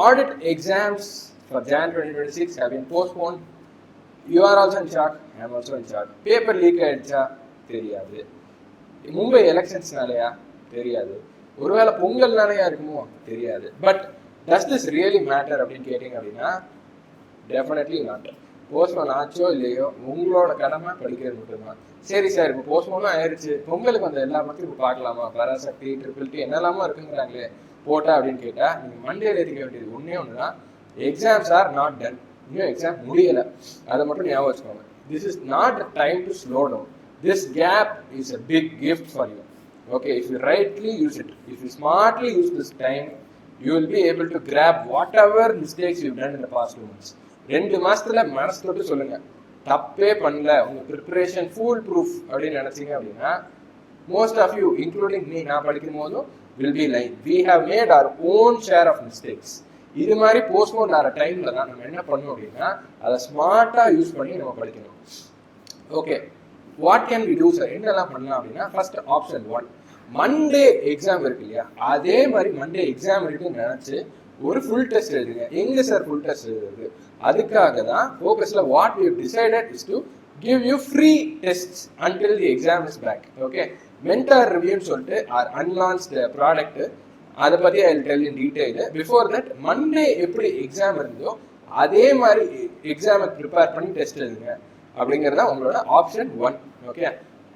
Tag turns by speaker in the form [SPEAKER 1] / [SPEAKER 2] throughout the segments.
[SPEAKER 1] audit exams for Jan 2026 have been postponed. You are also in shock. I am also in shock. Paper leak ஆயிடுச்சா தெரியாது. மும்பை எலெக்ஷன்ஸ்னாலயா தெரியாது. ஒருவேளை பொங்கல்னாலயா இருக்குமோ தெரியாது. But does this really matter அப்படின்னு கேட்டீங்க அப்படின்னா டெஃபினெட்லி நாட். போஸ்ட்போன் ஆச்சோ இல்லையோ உங்களோட கடமை படிக்கிறது மட்டும்தான். சரி சார் இப்போ போஸ்ட்போனும் ஆயிடுச்சு, பொங்கலுக்கு வந்து எல்லா பற்றியும் இப்போ பார்க்கலாமா, பராசக்தி ட்ரிபிள் என்னெல்லாமா இருக்குங்கிறாங்களே போட்டா அப்படின்னு கேட்டா நீங்க மண்டேல ஏற்றிக்க வேண்டியது ஒன்னே ஒண்ணுதான், எக்ஸாம்ஸ் ஆர் நாட் டன். இன்னும் எக்ஸாம் முடியல, அதை மட்டும் ஞாபகம் வச்சுக்கோங்க. This is not a time to slow down. This gap is a big gift for you. Okay, if you rightly use it, if you smartly use this time, you will be able to grab whatever mistakes you've done in the past 2 months. 2 மாசத்துல மனசு தொட்டு சொல்லுங்க, தப்பே பண்ணல, உங்க preparation full proof அப்படின்னு நினைச்சீங்க அப்படின்னா most of you, including me, நான் படிக்கும் போதும் will be lying. We have made our own share of mistakes. இது மாதிரி போஸ்ட்போன் ஆகிற டைம்ல தான் நம்ம என்ன பண்ணணும் அப்படின்னா அதை ஸ்மார்ட்டா யூஸ் பண்ணி நம்ம படிக்கணும். Okay, what can we do sir, என்னெல்லாம் பண்ணலாம் அப்படின்னா ஃபர்ஸ்ட் ஆப்ஷன் 1, மண்டே எக்ஸாம் இருக்கு இல்லையா, அதே மாதிரி மண்டே எக்ஸாம் இருக்குன்னு நினைச்சு ஒரு ஃபுல் டெஸ்ட் எழுதுங்க. எங்க சார் ஃபுல் டெஸ்ட் எழுதுறது? அதுக்காக தான் ஃபோக்கஸ்ல what we have decided is to give you free tests until the exam is back. Okay, mentor review னு சொல்லிட்டு our unlaunched product, அதை பத்தி I will tell in detail. Before that, Monday எப்படி exam இருந்தோ அதே மாதிரி எக்ஸாமுக்கு ப்ரிப்பேர் பண்ணி டெஸ்ட் எழுதுங்க அப்படிங்கிறது தான் உங்களோட ஆப்ஷன் 1. ஓகே,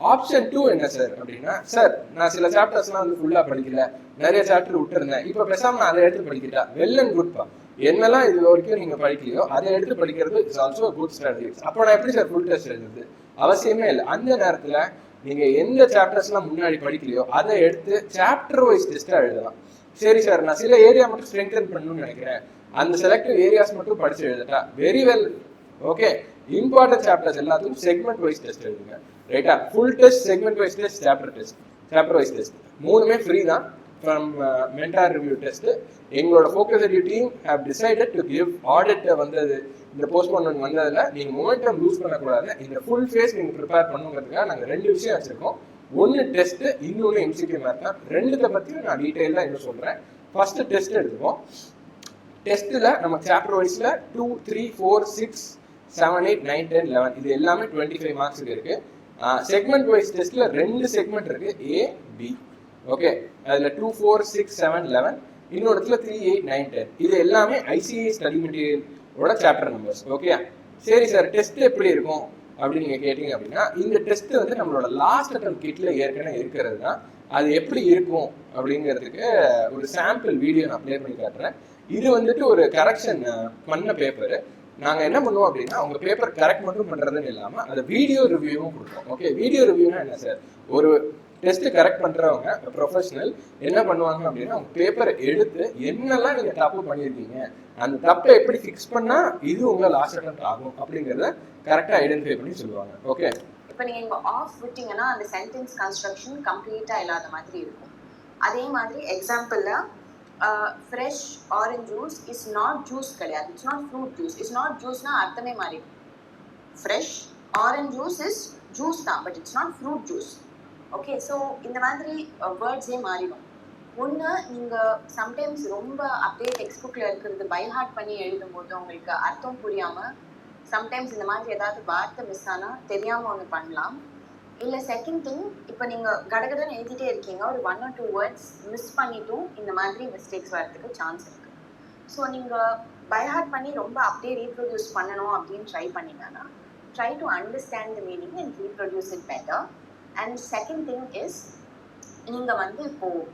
[SPEAKER 1] ஆப்ஷன் 2 என்ன சார் அப்படின்னா, சார் நான் சில சாப்டர்ஸ்லாம் வந்து ஃபுல்லா படிக்கல, நிறைய சாப்டர் விட்டுருந்தேன், இப்போ பேசாம நான் அதை எடுத்து படிக்கிட்டா வெல் அண்ட் குட்பா. என்னெல்லாம் இது வரைக்கும் நீங்க படிக்கலையோ அதை எடுத்து படிக்கிறது இஸ் ஆல்சோ குட் ஸ்ட்ராட்டஜி. அப்போ நான் எப்படி சார் ஃபுல் டெஸ்ட் எழுதுறது? அவசியமே இல்லை. அந்த நேரத்துல நீங்க எந்த சாப்டர்ஸ்லாம் முன்னாடி படிக்கலையோ அதை எடுத்து சாப்டர் வைஸ் டெஸ்டா எழுதலாம். சரி சார், நான் சில ஏரியா மட்டும் ஸ்ட்ரெங்தன் பண்ணணும்னு நினைக்கிறேன், அந்த செலக்டிவ் ஏரியாஸ் மட்டும் படிச்சு எழுதட்டா, very well. Okay, important chapters எல்லாத்துக்கும் செக்மெண்ட் வைஸ் டெஸ்ட் எழுதுங்க. ரைட்டா, full test, segment wise test, chapter wise test, மூணுமே ஃப்ரீ தான் ஃப்ரம் மென்டார் ரிவ்யூ டெஸ்ட். எங்களோட Focus Edu team have decided to give audit வந்தது, இந்த போஸ்ட்போன்மெண்ட் வந்ததுல நீங்க மொமெண்டம் லூஸ் பண்ணக்கூடாது, இந்த ஃபுல் ஃபேஸ் நீங்க ப்ரிப்பேர் பண்ணுங்கிறதுக்காக நாங்க 2 விஷயம் வச்சிருக்கோம். ஒன்னு டெஸ்ட், இன்னொன்னு எம்சிக்யூ மேத் தான். ரெண்டுத்தை பத்தியும் நான் டீடைலா இன்னும் சொல்றேன். ஃபர்ஸ்ட் டெஸ்ட் எடுத்துப்போம். டெஸ்ட்ல நம்ம சாப்டர் வைஸ்ல 2, 3, 4, 6, 7, 8, 9, 10, 11 இது எல்லாமே 25 மார்க்ஸ்க்கு இருக்கு. செக்மெண்ட் வைஸ் டெஸ்ட்ல 2 செக்மெண்ட் இருக்கு, A, B. ஓகே, அதுல 2, 4, 6, 7, 11, இன்னொரு இடத்துல 3, 8, 9, 10 இது எல்லாமே ICAI ஸ்டடி மெட்டீரியலோட சாப்டர் நம்பர்ஸ். ஓகே, சரி சார் டெஸ்ட் எப்படி இருக்கும் அப்படின்னு நீங்க கேட்டீங்க அப்படின்னா, இந்த டெஸ்ட் வந்து நம்மளோட லாஸ்ட் அட்டெம்ப்ட் கிட்ல ஏற்கனவே இருக்கிறது தான். அது எப்படி இருக்கும் அப்படிங்கிறதுக்கு ஒரு சாம்பிள் வீடியோ நான் அப்ளை பண்ணி காட்டுறேன். இது வந்துட்டு ஒரு கரெக்ஷன் பண்ண பேப்பர். நாங்க என்ன பண்ணுவோம் அப்படின்னா, உங்க பேப்பர் கரெக்ட் மட்டும் பண்றதுன்னு இல்லாம அந்த வீடியோ ரிவ்யூவும் கொடுப்போம். ஓகே, வீடியோ ரிவ்யூனா என்ன சார், ஒரு டெஸ்ட் கரெக்ட் பண்றவங்க ப்ரொஃபஷனல் என்ன பண்ணுவாங்க அப்படின்னா, உங்க பேப்பரை எடுத்து என்னெல்லாம் நீங்க தப்பு பண்ணியிருக்கீங்க, அந்த தப்பை எப்படி ஃபிக்ஸ் பண்ணா இது உங்க லாஸ்ட் அட்டெம்ப்ட் ஆகும் அப்படிங்கறத கரெக்டா ஐடென்டிஃபை பண்ணி சொல்லுவாங்க. ஓகே,
[SPEAKER 2] இப்போ நீங்க ஆஃப் விட்டீங்கன்னா அந்த சென்டென்ஸ் கன்ஸ்ட்ரக்ஷன் கம்ப்ளீட்டா இல்லாத மாதிரி இருக்கும். அதே மாதிரி எக்ஸாம்பிள்ல fresh orange juice is not juice கிடையாது, it's not fruit juice. It's not ஜூஸ்னா அர்த்தமே மாறி, fresh orange juice is juice தான், but it's not fruit juice. Okay, so இந்த மாதிரி வேர்ட்ஸே மாறிடும். ஒன்று, நீங்கள் சம்டைம்ஸ் ரொம்ப அப்படியே டெக்ஸ்ட் புக்கில் இருக்கிறது பை ஹார்ட் பண்ணி எழுதும் போது உங்களுக்கு அர்த்தம் புரியாமல் சம்டைம்ஸ் இந்த மாதிரி ஏதாவது வார்த்தை மிஸ் ஆனால் தெரியாமல் ஒன்று பண்ணலாம். இல்லை செகண்ட் திங், இப்போ நீங்கள் கடகடன்னு எழுதிட்டே இருக்கீங்க, ஒரு 1 or 2 வேர்ட்ஸ் மிஸ் பண்ணிட்டும் இந்த மாதிரி மிஸ்டேக்ஸ் வரதுக்கு சான்ஸ் இருக்குது. ஸோ நீங்கள் பை ஹார்ட் பண்ணி ரொம்ப அப்படியே ரீப்ரொடியூஸ் பண்ணணும் அப்படின்னு ட்ரை பண்ணிங்கன்னா, try to understand the meaning and reproduce it better. And second thing is, நீங்கள் வந்து இப்போது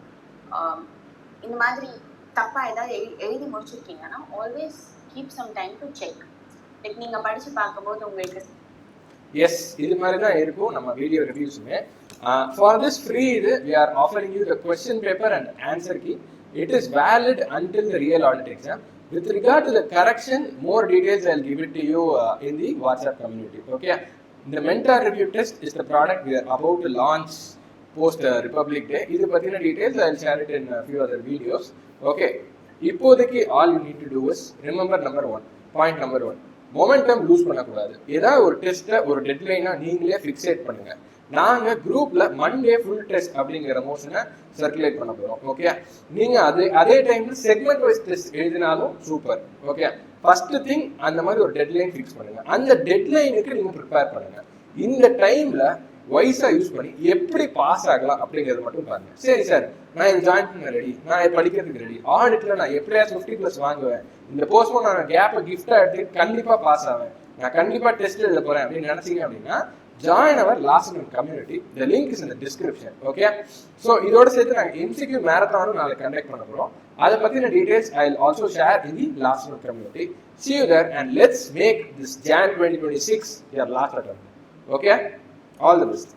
[SPEAKER 2] இந்த மாதிரி தப்பாக ஏதாவது எழுதி முடிச்சிருக்கீங்கன்னா always keep some time to check. Like நீங்கள் படித்து பார்க்கும்போது உங்களுக்கு
[SPEAKER 1] எஸ் இது மாதிரி தான் இருக்கும் நம்ம வீடியோ ரிவ்யூஸுமே. ஃபார் திஸ் ஃப்ரீ இது we are offering you the question paper and answer key. It is valid until the real audit exam. With regard to the correction, more details I'll give it to you in the WhatsApp community. Okay, the mentor review test is the product we are about to launch post Republic Day. இது பத்தின details I'll share it in a few other videos. Okay, இப்போதைக்கு all you need to do is remember point number 1, momentum lose பண்ணக்கூடாது. ஏதாவது ஒரு டெஸ்ட்டை ஒரு டெட்லைனா நீங்களே fixate பண்ணுங்க. நாங்க குரூப்ல மண்டே ஃபுல் டெஸ்ட் அப்படிங்கிற மோஷனை சர்க்குலேட் பண்ண போறோம். ஓகே, நீங்க அதே டைம்ல செக்மெண்ட் வைஸ் டெஸ்ட் எழுதினாலும் சூப்பர். ஓகே, ஃபர்ஸ்ட் திங் அந்த மாதிரி ஒரு டெட்லைன் ஃபிக்ஸ் பண்ணுங்க. அந்த டெட்லைனுக்கு நீங்க ப்ரிப்பேர் பண்ணுங்க. இந்த டைம்ல வைஸா யூஸ் பண்ணி எப்படி பாஸ் ஆகலாம் அப்படிங்கிறது மட்டும் பாருங்க. சரி சார், நான் இது ஜாயின் பண்ண ரெடி, நான் படிக்கிறதுக்கு ரெடி, ஆடிட்ல நான் எப்படியா 50+ வாங்குவேன், இந்த போஸ்ட்போன் நான் கேப்பை கிஃப்டா எடுத்து கண்டிப்பா பாஸ் ஆவேன், நான் கண்டிப்பா டெஸ்ட் எழுத போறேன் அப்படின்னு நினைச்சீங்க அப்படின்னா join our last minute community. The link is in the description. Okay, so இதோட சேர்த்து நாங்க MCQ marathon நாளைக்கு கண்டக்ட் பண்ண போறோம். அதை பத்தின details I will also share in the last minute community. See you there and let's make this Jan 2026 your last attempt. Okay, all the best.